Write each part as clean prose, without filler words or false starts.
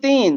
3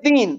3,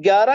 11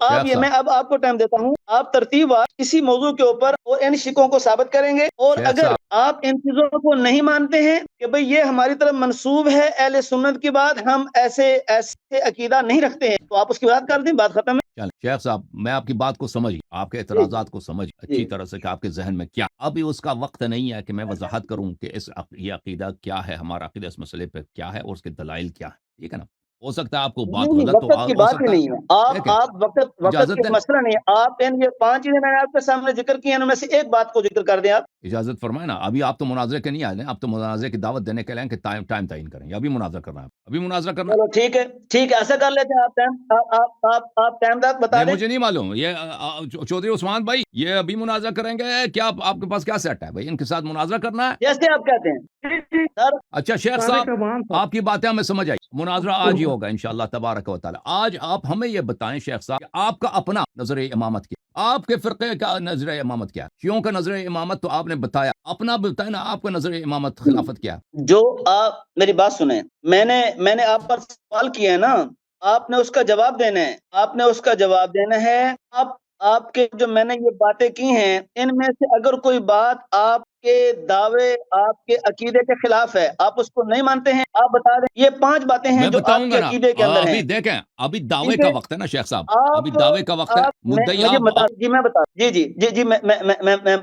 آپ شیخ یہ میں صاحب اب آپ کو ٹائم دیتا ہوں, آپ ترتیب وار اسی موضوع کے اوپر اور ان شکوں کو ثابت کریں گے, اور شیخ اگر صاحب آپ ان چیزوں کو نہیں مانتے ہیں کہ بھئی یہ ہماری طرف منسوب ہے اہل سنت کی بات, ہم ایسے عقیدہ نہیں رکھتے ہیں, تو آپ اس کی بات کر دیں, بات ختم ہے. چلیں شیخ صاحب میں آپ کی بات کو سمجھ گیا, آپ کے جی اعتراضات کو سمجھ اچھی جی طرح سے کہ آپ کے ذہن میں کیا, ابھی اس کا وقت نہیں ہے کہ میں وضاحت کروں کہ یہ عقیدہ کیا ہے, ہمارا عقیدہ اس مسئلے پہ کیا ہے اور اس کے دلائل کیا ہے, ٹھیک ہے نا. ہو سکتا ہے آپ کو بات نہیں, غلط وقت کی ہو بات ہی سکتا ہے, نہیں ہے. آپ ٹھیک ہے, آپ وقت اجازت کی دیں, مسئلہ نہیں ہے. آپ ان یہ 5 چیزیں میں نے آپ کے سامنے ذکر کی ہیں, ان میں سے ایک بات کو ذکر کر دیں آپ. اجازت فرمائے نا. ابھی آپ تو مناظرے کے نہیں آئے ہیں, آپ تو مناظرے کی دعوت دینے کے لیے کہ ٹائم تعین کریں, ابھی مناظرہ کرنا ہے, ابھی مناظرہ کرنا ہے. چلو ٹھیک ہے, ٹھیک ہے, ایسا کر لیتے ہیں. آپ ٹائم آپ ٹائم تک بتا نہیں دیں. مجھے نہیں معلوم, یہ چودھری عثمان بھائی یہ ابھی مناظرہ کریں گے کیا, آپ کے پاس کیا سیٹ ہے بھائی, ان کے ساتھ مناظرہ کرنا ہے. جیسے آپ کہتے ہیں سر. اچھا شیخ صاحب آپ کی باتیں ہمیں سمجھ آئی, مناظرہ آج ہی ہوگا انشاءاللہ تبارک و تعالی. آج آپ ہمیں یہ بتائیں شیخ صاحب کہ آپ کا اپنا نظر امامت کیا, آپ کے فرقے کا نظر امامت کیا, شیعوں کا نظر امامت تو آپ نے بتایا, اپنا بتائیں نا آپ کا نظر امامت خلافت کیا. جو آپ میری بات سنیں, میں نے آپ پر سوال کیا ہے نا, آپ نے اس کا جواب دینا ہے, آپ نے اس کا جواب دینا ہے. آپ کے جو میں نے یہ باتیں کی ہیں, ان میں سے اگر کوئی بات آپ کے دعوے آپ کے عقیدے کے خلاف ہے, آپ اس کو نہیں مانتے ہیں, آپ بتا دیں. یہ 5 باتیں ہیں میں جو آپ بتاؤں کے گا نا, عقیدے کے اندر ہیں. ابھی دیکھیں ابھی دعوے ٹھیک کا ہے, وقت ہے نا شیخ صاحب, ابھی آپ دعوے کا وقت ہے, مدعی مجھے آپ بتا جی میں بتا جی جی جی جی میں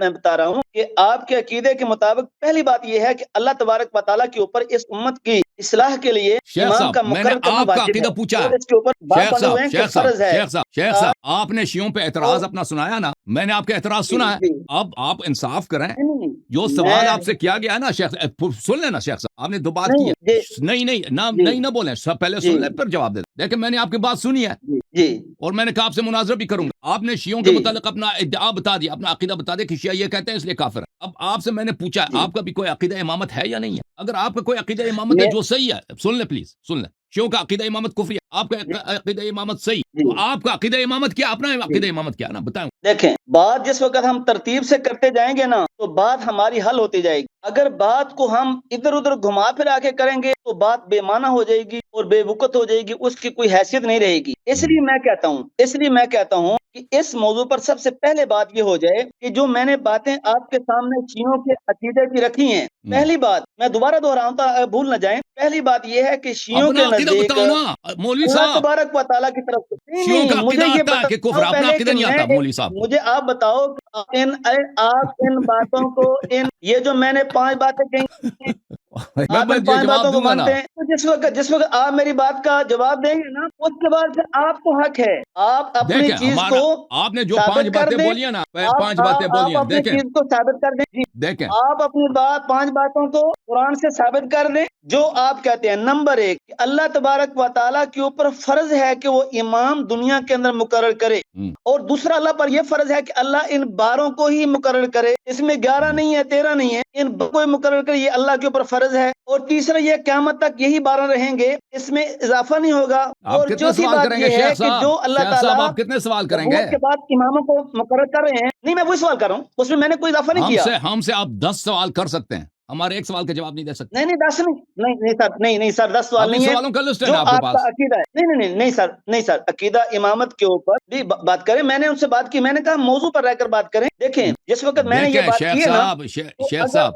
بتا رہا ہوں کہ آپ کے عقیدے کے مطابق پہلی بات یہ ہے کہ اللہ تبارک و تعالیٰ کے اوپر اس امت کی اصلاح کے لیے شیخ امام صاحب کا میں نے مقرر کرنا آپ کا واجب ہے, عقیدہ پوچھا اور ہے. اس کے اوپر بات شیخ بنے ہوئے ہیں کہ فرض ہے. شیخ صاحب آپ نے شیعوں پہ اعتراض اپنا سنایا نا, میں نے آپ کے اعتراض جی سنا ہے, جی اب آپ انصاف کریں. نہیں, جو سوال آپ سے کیا گیا ہے نا شیخ, سن لینا شیخ صاحب, آپ نے 2 بات کی نہیں ہے, جی نہیں نہ بولیں, سب پہلے جی سن لیں پھر جواب دیں. دیکھیں میں نے آپ کی بات سنی ہے, جی جی اور میں نے کہا آپ سے مناظرہ بھی کروں گا. آپ نے شیعوں کے جی متعلق اپنا ادعا بتا دیا, اپنا عقیدہ بتا دیا کہ شیعہ یہ کہتے ہیں اس لیے کافر ہے. اب آپ سے میں نے پوچھا جی آپ کا بھی کوئی عقیدہ امامت ہے یا نہیں ہے, اگر آپ کا کوئی عقیدہ امامت ہے میں جو صحیح ہے, سن لیں پلیز سن لیں. شیعوں کا عقیدہ امامت کفری ہے, آپ کا عقیدہ امامت صحیح, جی تو آپ کا عقیدہ امامت کیا, اپنا جی عقیدہ امامت کیا نا بتائیں. دیکھیں, بات جس وقت ہم ترتیب سے کرتے جائیں گے نا تو بات ہماری حل ہوتی جائے گی. اگر بات کو ہم ادھر ادھر گھما پھرا کے کریں گے تو بات بے معنی ہو جائے گی اور بے وقت ہو جائے گی, اس کی کوئی حیثیت نہیں رہے گی. اس لیے میں کہتا ہوں کہ اس موضوع پر سب سے پہلے بات یہ ہو جائے کہ جو میں نے باتیں آپ کے سامنے شیعوں کے عقیدے کی رکھی ہیں, پہلی بات میں دوبارہ دہراؤں تو بھول نہ جائیں, پہلی بات یہ ہے کہ شیعوں اپنا کے عقیدہ نزدیک بتاؤ نا مولوی اللہ صاحب, تبارک و تعالیٰ کی طرف سے شیعوں کا مجھے عقیدہ یہ آتا ہے کہ کفر, بتاؤ اپنا پہلے عقیدہ کہ نہیں آتا مولوی صاحب. مجھے آپ بتاؤ کہ آپ ان باتوں کو یہ جو میں نے 5 باتیں کہیں آپ میں ان یہ 5 باتوں جواب کو دوں گا نا. مانتے ہیں, تو جس وقت آپ میری بات کا جواب دیں گے نا, اس کے بعد سے آپ کو حق ہے, آپ اپنی دیکھیں چیز ہمارا, کو آپ نے جو 5 ثابت کر باتیں دیں. بولی ہیں نا, 5 باتیں بولی آپ ہیں, اپنی چیز کو ثابت کر دیں. جی, دیکھیں آپ اپنی 5 باتوں کو قرآن سے ثابت کر دیں جو آپ کہتے ہیں. نمبر 1 کہ اللہ تبارک و تعالیٰ کے اوپر فرض ہے کہ وہ امام دنیا کے اندر مقرر کرے, اور دوسرا اللہ پر یہ فرض ہے کہ اللہ ان 12 کو ہی مقرر کرے, اس میں 11 نہیں ہے 13 نہیں ہے, ان کو مقرر کرے, یہ اللہ کے اوپر فرض ہے. اور تیسرا یہ قیامت تک یہی 12 رہیں گے, اس میں اضافہ نہیں ہوگا. آپ اور کتنے چوتھی سوال بات کریں گے یہ ہے شیخ کہ صاحب, جو اللہ شیخ تعالیٰ صاحب آپ کتنے سوال کریں گے, نبوت کے بعد اماموں کو مقرر کر رہے ہیں. نہیں, میں وہی سوال کر رہا ہوں, اس میں میں نے کوئی اضافہ نہیں کیا. ہم سے آپ 10 سوال کر سکتے ہیں, ہمارے ایک سوال کا جواب نہیں دے سکتے. نہیں 10 نہیں سر, نہیں سر, 10 سوال ابھی نہیں ہے. سوالوں کا لسٹ ہے جو نا آپ کے آپ کا پاس. عقیدہ ہے, نہیں سر, عقیدہ امامت کے اوپر بھی بات کریں. میں نے ان سے بات کی, میں نے کہا موضوع پر رہ کر بات کریں. دیکھیں جس وقت میں نے یہ دیکھیں بات شیخ کی ہے نا, صاحب, تو شیخ صاحب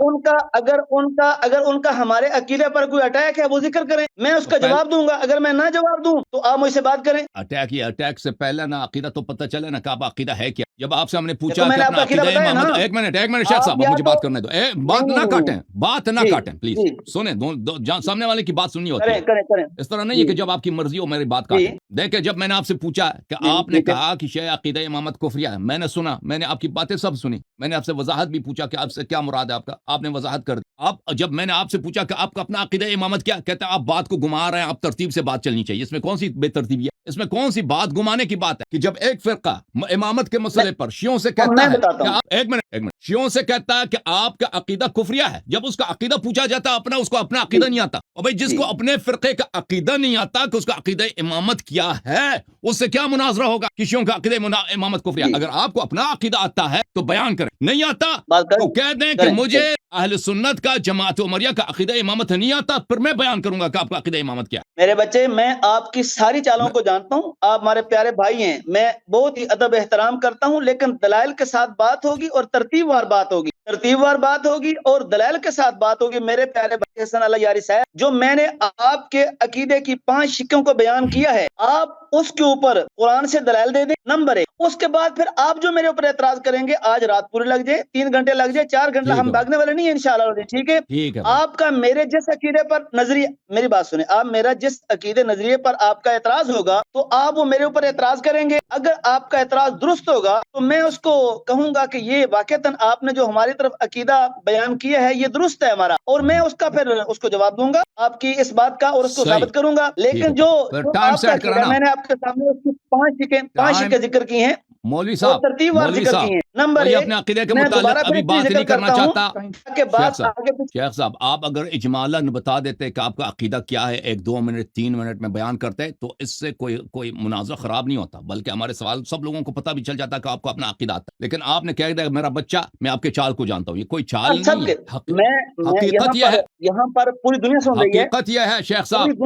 اگر ان کا ہمارے عقیدے پر کوئی اٹیک ہے وہ ذکر کریں, میں اس کا جواب دوں گا. اگر میں نہ جواب دوں تو آپ مجھ سے بات کریں. اٹیک سے پہلے نا عقیدہ تو پتہ چلے نا کہ آپ عقیدہ ہے کیا. جب آپ سے ہم نے دیکھو پوچھا میں کہ نے آپ اپنا کا عقیدہ عقیدہ بتایا نا. امامت, ایک منٹ شیخ صاحب, یا اب مجھے تو بات کرنے دو, بات نہ کاٹیں, بات نہ جی کاٹیں پلیز, جی سنیں, سامنے والے کی بات سننی ہوتی ہے. کریں اس طرح نہیں ہے جی کہ جب آپ کی مرضی ہو میری بات جی کاٹیں. دیکھیں جب میں نے آپ سے پوچھا کہ جی آپ نے ٹھیک ہے. کہا کہ شیعہ عقیدہ امامت کفریہ ہے, میں نے سنا, میں نے آپ کی باتیں سب سنی, میں نے آپ سے وضاحت بھی پوچھا کہ آپ سے کیا مراد ہے آپ نے وضاحت کر دی. جب میں نے آپ سے پوچھا کہ آپ کا اپنا عقیدہ امامت کیا, کہتے ہیں آپ بات کو گھما رہے ہیں, آپ ترتیب سے بات چلنی چاہیے, اس میں کون سی بے ترتیبی ہے. اس میں کون سی بات گمانے کی بات ہے کہ جب ایک فرقہ امامت کے مسئلے پر شیعوں سے میں کہتا ہے بتاتا کہ ہوں ایک منٹ شیعوں سے کہتا ہے کہ آپ کا عقیدہ کفریہ ہے، جب اس کا عقیدہ پوچھا جاتا ہے اپنا، اس کو اپنا عقیدہ نہیں آتا، اور بھائی جس جی کو اپنے فرقے کا عقیدہ نہیں آتا کہ اس کا عقیدہ امامت کیا ہے، اس سے کیا مناظرہ ہوگا کہ شیعوں کا عقیدہ امامت کفریہ؟ جی اگر آپ کو اپنا عقیدہ آتا ہے تو بیان کریں، نہیں آتا بات تو کریں کہہ دیں کہ کریں مجھے اہل سنت کا جماعت عمریہ کا عقیدہ امامت نہیں آتا، پھر میں بیان کروں گا کہ آپ کا عقیدہ امامت کیا ہے۔ میرے بچے، میں آپ کی ساری چالوں کو جانتا ہوں، آپ ہمارے پیارے بھائی ہیں، میں بہت ہی ادب احترام کرتا ہوں، لیکن دلائل کے ساتھ بات ہوگی اور ترتیب وار بات ہوگی، ترتیب وار بات ہوگی اور دلائل کے ساتھ بات ہوگی۔ میرے پیارے بھائی حسن اللہ یاری صاحب، جو میں نے آپ کے عقیدے کی 5 شکوں کو بیان کیا ہے، آپ اس کے اوپر قرآن سے دلائل دے دیں، نمبر 1۔ اس کے بعد پھر آپ جو میرے اوپر اعتراض کریں گے، آج رات پوری لگ جائے، 3 گھنٹے لگ جائے، 4 گھنٹے، ٹھیک ہم ہے بھائی، بھاگنے والے نہیں ہیں انشاءاللہ، ٹھیک ہے؟ ٹھیک ہے بھائی، آپ کا میرے جس عقیدے پر نظریہ، میری بات سنیں، آپ میرا جس عقیدے نظریے پر آپ کا اعتراض ہوگا تو آپ وہ میرے اوپر اعتراض کریں گے، اگر آپ کا اعتراض درست ہوگا تو میں اس کو کہوں گا کہ یہ واقعتاً آپ نے جو ہماری طرف عقیدہ بیان کیا ہے یہ درست ہے ہمارا، اور میں اس کا پھر اس کو جواب دوں گا آپ کی اس بات کا، اور اس کو صحیح، ثابت کروں گا۔ ٹھیک ہے لیکن جو بھائی، پھر ٹائم آپ کا سیٹ عقیدہ ہے، کرانا۔ میں نے آپ کے سامنے اس کی 5 ٹائم، شکیں ذکر کی ہیں مولوی اور صاحب، ترتیب وار مولوی ذکر صاحب، کی ہیں۔ نمبر کوئی 1، اپنے عقیدے کے میں متعلق دوبارہ پھر ابھی اس لیے بات ذکر نہیں کرنا کرتا ہوں چاہتا۔ کہ شیخ بات صاحب، آگے پیچھے۔ شیخ صاحب، آپ اگر اجمالاً بتا دیتے کہ آپ کا عقیدہ کیا ہے، 1 2 منٹ 3 منٹ میں بیان کرتے تو اس سے کوئی مناظرہ خراب نہیں ہوتا، بلکہ ہمارے سوال سب لوگوں کو پتہ بھی چل جاتا کہ آپ کو اپنا عقیدہ آتا ہے۔ لیکن آپ نے کہہ دیا میرا بچہ، میں آپ کے چال کو جانتا ہوں، یہ کوئی چال سب نہیں کے ہے، میں حقیقت یہ ہے، یہاں پر پوری دنیا سن رہی ہے، حقیقت یہ ہے شیخ صاحب۔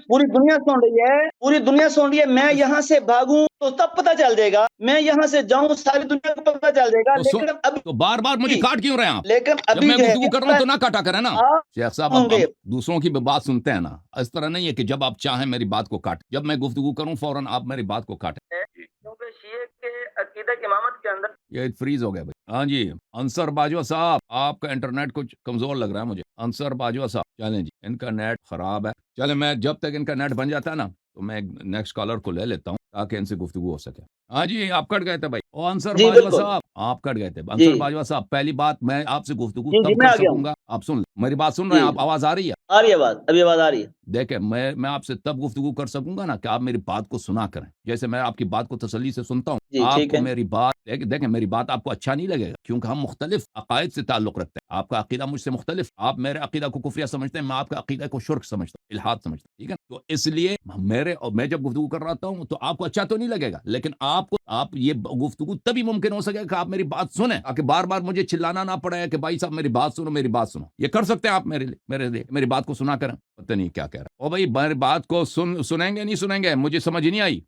پوری دنیا سن رہی ہے، پوری دنیا سن رہی ہے۔ میں یہاں سے بھاگوں تو تب پتہ چل جائے گا، میں یہاں سے جاؤں ساری دنیا کو پتہ چل جائے گا، لیکن ابھی، تو بار بار مجھے کاٹ کیوں رہے ہیں آپ؟ لیکن جب ابھی میں جو ہے گفتگو کر رہا ہوں تو نہ کاٹا کریں نا آپ شیخ صاحب۔ ہوں اب گے، دوسروں کی بھی بات سنتے ہیں نا، اس طرح نہیں ہے کہ جب آپ چاہیں میری بات کو کاٹ، جب میں گفتگو کروں فوراً آپ میری بات کو کاٹیں۔ کیونکہ شیعہ کے عقیدہ کی امامت کے اندر یہ فریز ہو گیا بھائی۔ ہاں جی، انصر باجوہ صاحب، آپ کا انٹرنیٹ کچھ کمزور لگ رہا ہے مجھے۔ انصر باجوہ صاحب، چلیں جی، ان کا نیٹ خراب ہے، چلیں میں جب تک ان کا نیٹ بن جاتا ہے نا تو میں نیکسٹ کالر کو لے لیتا ہوں تاکہ ان سے گفتگو ہو سکے۔ ہاں جی، آپ کٹ گئے تھے بھائی، او انصر جی باجوہ بالکل، صاحب، آپ کٹ گئے تھے۔ جی انصر باجوہ صاحب، پہلی بات میں آپ سے گفتگو جی تب میں کر آ گیا ہوں، سکوں گا، آپ سن لیں میری بات، سن رہے جی ہیں آپ؟ آواز آ رہی ہے؟ آ رہی ہے آواز، ابھی آواز آ رہی ہے۔ دیکھیں میں آپ سے تب گفتگو کر سکوں گا نا کہ آپ میری بات کو سنا کریں، جیسے میں آپ کی بات کو تسلی سے سنتا ہوں، جی آپ ٹھیک کو ہے، میری بات دیکھیں میری بات آپ کو اچھا نہیں لگے گا کیونکہ ہم مختلف عقائد سے تعلق رکھتے ہیں، آپ کا عقیدہ مجھ سے مختلف، آپ میرے عقیدہ کو کفریہ سمجھتے ہیں، میں آپ کا عقیدہ کو شرک سمجھتا ہوں، الحاد سمجھتا ہوں، ٹھیک ہے؟ تو اس لیے میں جب گفتگو کر رہا ہوں تو آپ کو اچھا تو نہیں لگے گا، لیکن آپ یہ گفتگو تبھی ممکن ہو سکے کہ آپ میری بات سنیں تاکہ بار بار مجھے چلانا نہ پڑے کہ بھائی صاحب میری بات سنو، میری بات سنو۔ یہ کر سکتے ہیں آپ میرے لیے میری بات کو سنا کریں؟ پتہ نہیں کیا کہہ رہا ہے۔ او بھائی میری بات کو سنیں گے نہیں سنیں گے؟ مجھے سمجھ نہیں آئی۔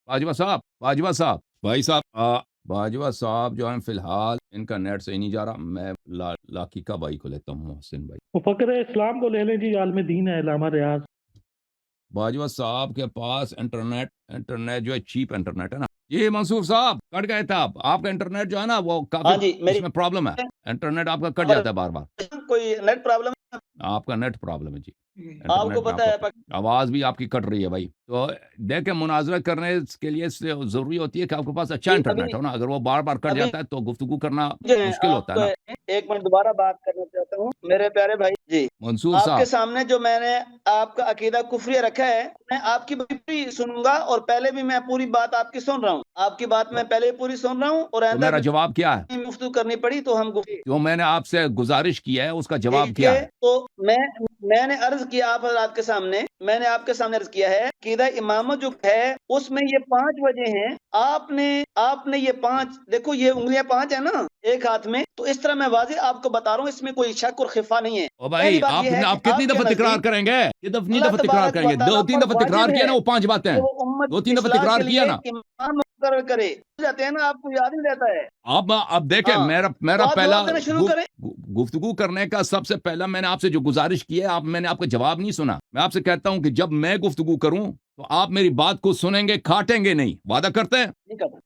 باجوہ صاحب، بھائی صاحب، باجوہ صاحب جو ہیں فی الحال ان کا نیٹ صحیح نہیں جا رہا، میں لاکی کا بھائی کو لیتا ہوں، محسن بھائی۔ فقر اسلام کو لے لیں جی، عالم دین ہے علامہ ریاض۔ باجوہ صاحب کے پاس انٹرنیٹ جو ہے چیپ انٹرنیٹ ہے نا۔ جی منصور صاحب، کٹ گئے تھے آپ کا انٹرنیٹ جو ہے نا وہ ہاں کافی جی، اس میں پرابلم ہے، انٹرنیٹ آپ کا کٹ جاتا ہے بار بار، کوئی نیٹ پرابلم آپ کا نیٹ پرابلم ہے جی، آپ کو انٹرنیٹ میں پتہ ہے؟ آواز بھی آپ کی کٹ رہی ہے بھائی۔ تو دیکھیں مناظرہ کرنے کے لیے ضروری ہوتی ہے کہ آپ کے پاس اچھا انٹرنیٹ ہو نا، اگر وہ بار بار کٹ جاتا ہے تو گفتگو کرنا مشکل ہوتا ہے نا۔ ایک منٹ دوبارہ بات کرنا چاہتا ہوں میرے پیارے بھائی جی، منصور آپ کے صاحب، سامنے جو میں نے آپ کا عقیدہ کفریہ رکھا ہے، میں آپ کی پوری سنوں گا، اور پہلے بھی میں پوری بات آپ کی سن رہا ہوں، آپ کی بات میں پہلے پوری سن رہا ہوں، اور تو آئندہ میرا جواب کیا ہے؟ گفتگو کرنی پڑی تو ہم جو میں نے آپ سے گزارش کی ہے اس کا جواب کیا ہے؟ تو میں نے عرض کیا آپ حضرات کے سامنے، میں نے آپ کے سامنے عرض کیا ہے عقیدہ امامت جو ہے اس میں یہ 5 وجہ ہیں، آپ نے یہ 5 دیکھو، یہ انگلیاں 5 ہیں نا ایک ہاتھ میں، تو اس طرح میں واضح آپ کو بتا رہا ہوں، اس میں کوئی شک اور خفا نہیں ہے۔ او بھائی آپ کتنی دفعہ تکرار کریں گے؟ کتنی دفعہ تکرار کریں گے؟ 2 3 دفعہ تکرار کیا نا وہ 5 باتیں، 2 3 دفعہ تکرار کیا نا۔ امام مقرر کرے جاتے ہیں نا، آپ کو یاد نہیں رہتا ہے۔ اب دیکھیں ہاں، میرا بات پہلا جواب دینا شروع کریں۔ گفتگو کرنے کا سب سے پہلا میں نے آپ سے جو گزارش کی ہے، میں نے آپ کا جواب نہیں سنا۔ میں آپ سے کہتا ہوں کہ جب میں گفتگو کروں تو آپ میری بات کو سنیں گے، کاٹیں گے نہیں، وعدہ کرتے ہیں؟ نہیں کرتا،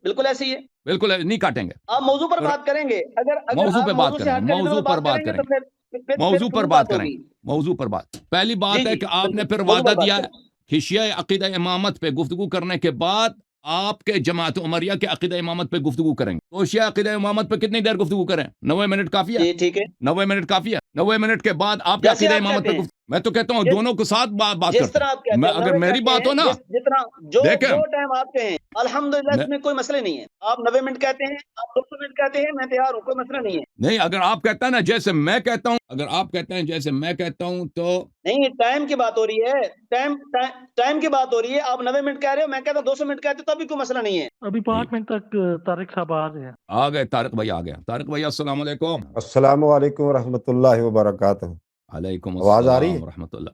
بالکل ایسے ہی ہے، بالکل نہیں کاٹیں گے۔ آپ موضوع پر بات کریں گے، اگر موضوع آپ پہ بات موضوع سے کریں ہٹ گے، کر موضوع پر بات کریں تو گے، پھر موضوع پر بات کریں ہوگی۔ گے، موضوع پر بات۔ پہلی بات جی ہے جی کہ آپ نے بالکل، پھر موضوع وعدہ پر بات دیا ہے کریں۔ کہ شیعہ عقیدہ امامت پہ گفتگو کرنے کے بعد آپ کے جماعت عمریہ کے عقیدہ امامت پہ گفتگو کریں گے، تو شیعہ عقیدہ امامت پہ کتنی دیر گفتگو کریں؟ 90 منٹ کافی ہے؟ جی ٹھیک ہے، 90 منٹ کافی ہے؟ 90 منٹ کے بعد آپ کے جیسے عقیدہ آپ امامت کہتے پہ ہیں۔ میں تو کہتا ہوں دونوں کے ساتھ بات جس کرتا طرح آپ ہوں کہتے میں، ہیں، اگر 90 میری کہتے بات ہیں، ہو نا جتنا جو دیکھیں ٹائم آپ کہیں الحمدللہ اس میں کوئی مسئلہ نہیں ہے. آپ 90 منٹ کہتے ہیں، آپ 200 منٹ کہتے ہیں، میں تیار ہوں، کوئی مسئلہ نہیں ہے. نہیں، اگر آپ کہتا ہے نا جیسے میں کہتا ہوں، اگر آپ کہتے ہیں جیسے میں کہتا ہوں تو نہیں، ٹائم کی بات ہو رہی ہے، ٹائم کی بات ہو رہی ہے. آپ 90 منٹ کہہ رہے ہو، میں کہتا ہوں 200 منٹ کہتے ہو، تو ابھی کوئی مسئلہ نہیں ہے. ابھی 5 منٹ تک طارق صاحب آ گئے ہیں. آ گئے طارق بھائی، آ گیا طارق بھائی. السلام علیکم. السلام علیکم ورحمۃ اللہ وبرکاتہ. علیکم آواز آ رہی السلام ہے؟ ورحمۃ اللہ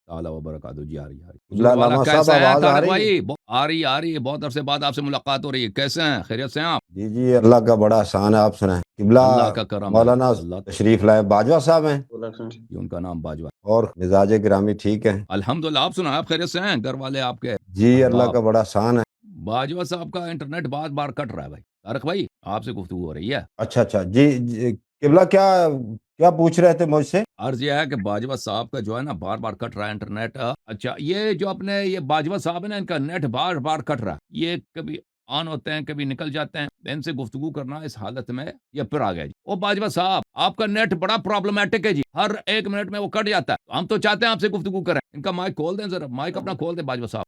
تعالی وبرکاتہ. جی آ رہی ہے. علامہ صاحب کیسے ہیں آواز آ طارق رہی ہے؟ بھائی؟ آ رہی ہے. بہت عرصے بعد آپ سے ملاقات ہو رہی ہے. کیسے ہیں؟ خیریت سے ہیں آپ؟ جی جی، اللہ کا بڑا احسان ہے. آپ سنائیں. قبلہ اللہ کا کرم ہے. مولانا اللہ تشریف لائے باجوہ صاحب ہیں یہ ان کا نام باجوہ. اور مزاج گرامی ٹھیک ہے؟ الحمدللہ. آپ سنا، آپ خیریت سے ہیں؟ گھر والے آپ کے؟ جی اللہ احباب. کا بڑا احسان ہے. باجوہ صاحب کا انٹرنیٹ بار بار کٹ رہا ہے بھائی. طارق بھائی آپ سے گفتگو ہو رہی ہے. اچھا اچھا جی قبلہ کیا پوچھ رہے تھے مجھ سے؟ عرض یہ ہے کہ باجوہ صاحب کا جو ہے نا بار بار کٹ رہا ہے انٹرنیٹ. اچھا، یہ جو اپنے یہ باجوہ صاحب ہے نا، ان کا نیٹ بار بار کٹ رہا ہے. یہ کبھی آن ہوتے ہیں، کبھی نکل جاتے ہیں. ان سے گفتگو کرنا اس حالت میں یہ پھر آ گیا جی. او باجوہ صاحب، آپ کا نیٹ بڑا پرابلمٹک ہے جی. ہر 1 منٹ میں وہ کٹ جاتا ہے. ہم تو چاہتے ہیں آپ سے گفتگو کریں. ان کا مائک کھول دیں ذرا، مائک اپنا کھول دیں باجوہ صاحب.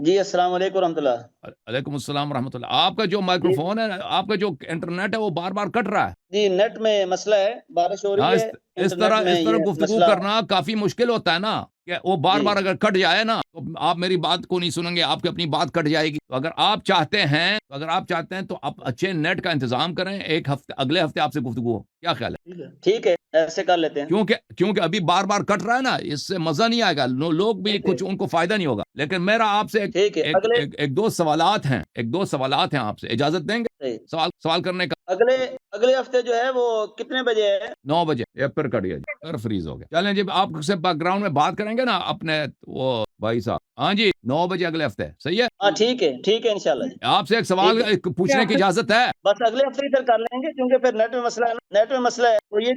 جی السلام علیکم ورحمۃ اللہ. علیکم السلام ورحمۃ اللہ. آپ کا جو مائکرو فون ہے، آپ کا جو انٹرنیٹ ہے، وہ بار بار کٹ رہا ہے. جی نیٹ میں مسئلہ ہے، بارش ہو ہاں، رہی ہے، اس انٹرنیٹ طرح میں یہ گفتگو مسئلہ. کرنا کافی مشکل ہوتا ہے نا، کہ وہ بار جی. بار اگر کٹ جائے نا تو آپ میری بات کو نہیں سنیں گے، آپ کی اپنی بات کٹ جائے گی. تو اگر آپ چاہتے ہیں تو آپ اچھے نیٹ کا انتظام کریں. ایک ہفتے، اگلے ہفتے آپ سے گفتگو ہو. کیا خیال ہے؟ ٹھیک ہے، ایسے کر لیتے ہیں. کیونکہ ابھی بار بار کٹ رہا ہے نا، اس سے مزہ نہیں آئے گا. لوگ بھی ٹھیک ہے. کچھ ان کو فائدہ نہیں ہوگا. لیکن میرا آپ سے ٹھیک ہے، اگلے ایک دو سوالات ہیں آپ سے. اجازت دیں گے سوال کرنے کا؟ اگلے ہفتے جو ہے وہ کتنے بجے ہے؟ 9 بجے. یہ پھر کٹ گیا جی، پھر فریز ہو گیا. چلیں جی، آپ سے بیک گراؤنڈ میں بات کریں گے نا اپنے وہ بھائی صاحب. ہاں جی، 9 بجے اگلے ہفتے. صحیح ہے؟ ہاں ٹھیک ہے انشاءاللہ جی. آپ سے ایک سوال پوچھنے کی اجازت ہے؟ بس اگلے ہفتے ہی پھر کر لیں گے، کیونکہ پھر نیٹ میں مسئلہ ہے. تو یہ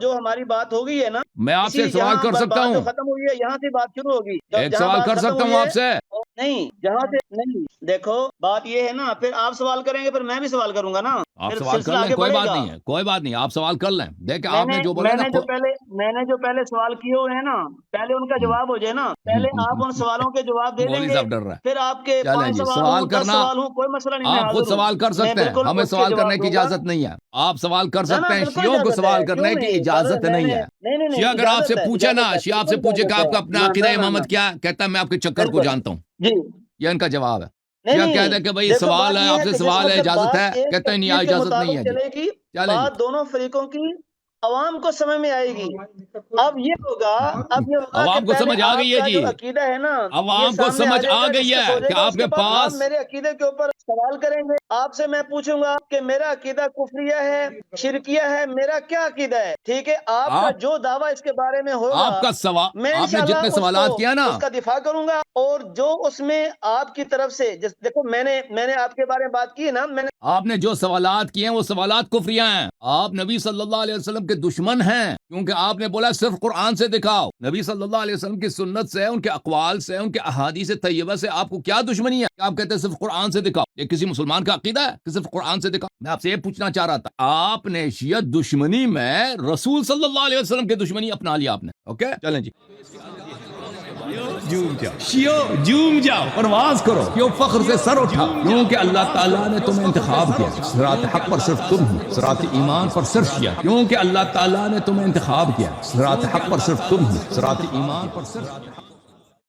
جو ہماری بات ہو گئی ہے نا، میں آپ سے ایک سوال کر سکتا بات جو ہوں؟ ختم ہوئی ہے یہاں سے بات شروع ہوگی. ایک سوال کر سکتا ہوں آپ سے؟ نہیں، جہاں سے نہیں. دیکھو بات یہ ہے نا، پھر آپ سوال کریں گے، پھر میں بھی سوال کروں گا نا. آپ پھر سوال کر سلسلہ لیں، آگے کوئی بڑھے بات گا. نہیں ہے، کوئی بات نہیں. آپ سوال کر لیں. دیکھیں میں آپ نے جو بولا نا، میں نے جو پہلے سوال کیے ہوئے ہیں نا، پہلے ان کا جواب ہو جائے نا. پہلے آپ ان سوالوں کے جواب دے دیں مولوی گے، صاحب ڈر رہا ہے. پھر آپ کے چلیں 5 جی، سوال سوال ہوں، 10 کرنا سوال ہوں، کوئی مسئلہ نہیں. میں آپ خود حاضر ہوں. سوال کر میں سکتے ہیں، بالکل ہمیں اس کے سوال جواب کرنے کی دوں گا. اجازت نہیں ہے. آپ سوال کر نا، سکتے ہیں، بالکل شیعوں کو اجازت سوال ہے. کرنے کیوں کی نہیں؟ اجازت نہیں ہے. نہیں، شیعہ اگر آپ سے اجازت ہے، پوچھے نا، اجازت ہے، شیعہ آپ سے بالکل پوچھے کہ اجازت آپ کا ہے. اپنا عقیدہ نہ، امامت کیا ہے، کہتا ہے میں آپ کے چکر کو بالکل. جانتا ہوں. جی. یہ ان کا جواب ہے. نہیں شیعہ کہہ دے کہ بھائی دیکھو سوال بات ہے، یہ آپ سے کہ جس سوال ہے، وقت اجازت ہے، بات ایک کہتا ہے نہیں، ترتیب کے اجازت نہیں ہے مطابق جی. چلے گی، چلیں جی. بات دونوں فریقوں کی عوام کو سمجھ میں آئے گی. اب یہ ہوگا عوام کہ کو پہلے سمجھ آ آپ گئی ہے کا جی. جو عقیدہ ہے نا، یہ عوام کو سامنے سمجھ جائے آ گا، گئی ڈسکس ہو ہے جائے کہ گا. آپ اس کے بعد آپ پاس میرے عقیدے کے اوپر سوال کریں گے. آپ سے میں پوچھوں گا کہ میرا عقیدہ کفریہ ہے، شرکیہ ہے، میرا کیا عقیدہ ہے. ٹھیک ہے، آپ کا جو دعویٰ اس کے بارے میں ہوگا، آپ کا سوال، میں آپ نے انشاءاللہ جتنے سوالات کیا نا، اس کا دفاع کروں گا. اور جو اس میں آپ کی طرف سے دیکھو میں نے آپ کے بارے میں بات کی ہے نا. آپ نے جو سوالات کیے ہیں وہ سوالات کفریہ ہیں. آپ نبی صلی اللہ علیہ وسلم کے دشمن ہیں، کیونکہ آپ نے بولا صرف قرآن سے دکھاؤ. نبی صلی اللہ علیہ وسلم کی سنت سے، ان کے اقوال سے، ان کے احادیث طیبہ سے آپ کو کیا دشمنی ہے؟ آپ کہتے ہیں صرف قرآن سے دکھاؤ. یہ کسی مسلمان کا عقیدہ ہے کہ صرف قرآن سے دکھاؤ؟ میں آپ سے یہ پوچھنا چاہ رہا تھا. آپ نے شیعت دشمنی میں رسول صلی اللہ علیہ وسلم کی دشمنی اپنا لیا آپ نے. اوکے، چلیں جی. جھوم جاؤ، پرواز کرو، کیوں فخر سے سر اٹھا، کیونکہ اللہ تعالیٰ نے تمہیں انتخاب کیا. صراط حق پر صرف تم ہی، صراط ایمان پر صرف شیعہ. کیونکہ اللہ تعالیٰ نے تمہیں انتخاب کیا. صراط حق پر صرف تم ہی، صراط ایمان پر صرف